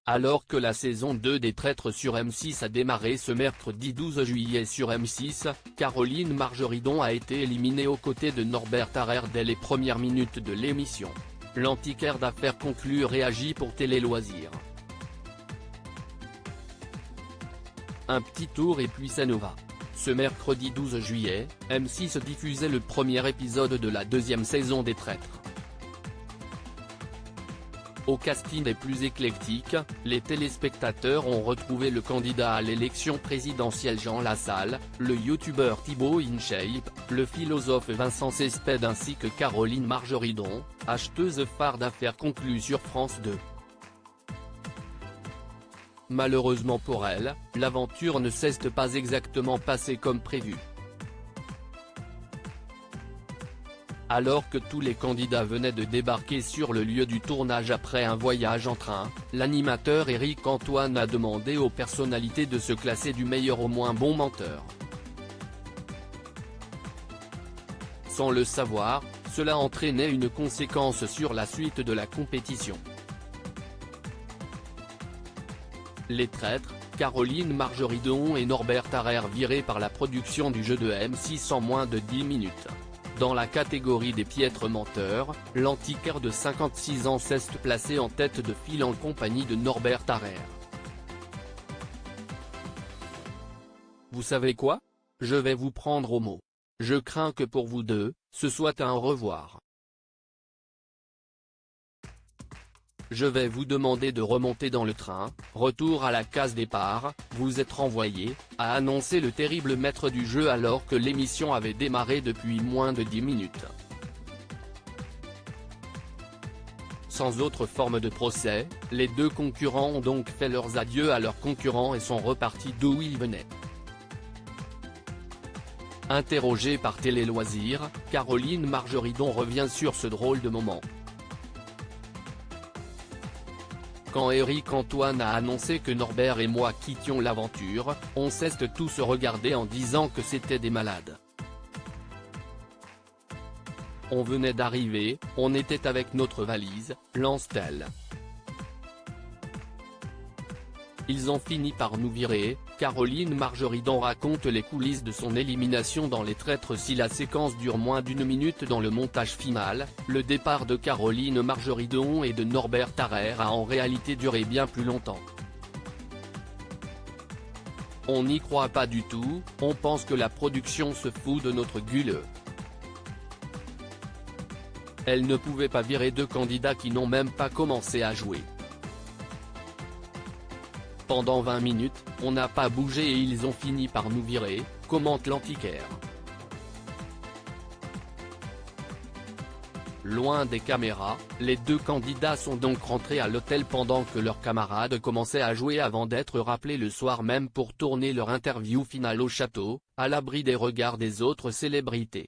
Alors que la saison 2 des Traîtres sur M6 a démarré ce mercredi 12 juillet sur M6, Caroline Margeridon a été éliminée aux côtés de Norbert Harrer dès les premières minutes de l'émission. L'antiquaire d'affaires conclu réagit pour Télé Loisirs. Un petit tour et puis ça nous va. Ce mercredi 12 juillet, M6 diffusait le premier épisode de la deuxième saison des Traîtres. Au casting des plus éclectiques, les téléspectateurs ont retrouvé le candidat à l'élection présidentielle Jean Lassalle, le youtubeur Thibaut InShape, le philosophe Vincent Cespedes ainsi que Caroline Margeridon, acheteuse phare d'affaires conclue sur France 2. Malheureusement pour elle, l'aventure ne s'est pas exactement passée comme prévu. Alors que tous les candidats venaient de débarquer sur le lieu du tournage après un voyage en train, l'animateur Éric Antoine a demandé aux personnalités de se classer du meilleur au moins bon menteur. Sans le savoir, cela entraînait une conséquence sur la suite de la compétition. Les Traîtres, Caroline Margeridon et Norbert Harrer virés par la production du jeu de M6 en moins de 10 minutes. Dans la catégorie des piètres menteurs, l'antiquaire de 56 ans s'est placé en tête de file en compagnie de Norbert Harrer. Vous savez quoi? Je vais vous prendre au mot. Je crains que pour vous deux, ce soit un au revoir. Je vais vous demander de remonter dans le train, retour à la case départ, vous êtes renvoyé, a annoncé le terrible maître du jeu alors que l'émission avait démarré depuis moins de 10 minutes. Sans autre forme de procès, les deux concurrents ont donc fait leurs adieux à leurs concurrents et sont repartis d'où ils venaient. Interrogée par Télé Loisirs, Caroline Margeridon revient sur ce drôle de moment. Quand Éric Antoine a annoncé que Norbert et moi quittions l'aventure, on s'est tous regardés en disant que c'était des malades. On venait d'arriver, on était avec notre valise, lance-t-elle. Ils ont fini par nous virer. Caroline Margeridon raconte les coulisses de son élimination dans Les Traîtres. Si la séquence dure moins d'1 minute dans le montage final, le départ de Caroline Margeridon et de Norbert Harrer a en réalité duré bien plus longtemps. On n'y croit pas du tout, on pense que la production se fout de notre gueule. Elle ne pouvait pas virer deux candidats qui n'ont même pas commencé à jouer. Pendant 20 minutes, on n'a pas bougé et ils ont fini par nous virer, commente l'antiquaire. Loin des caméras, les deux candidats sont donc rentrés à l'hôtel pendant que leurs camarades commençaient à jouer avant d'être rappelés le soir même pour tourner leur interview finale au château, à l'abri des regards des autres célébrités.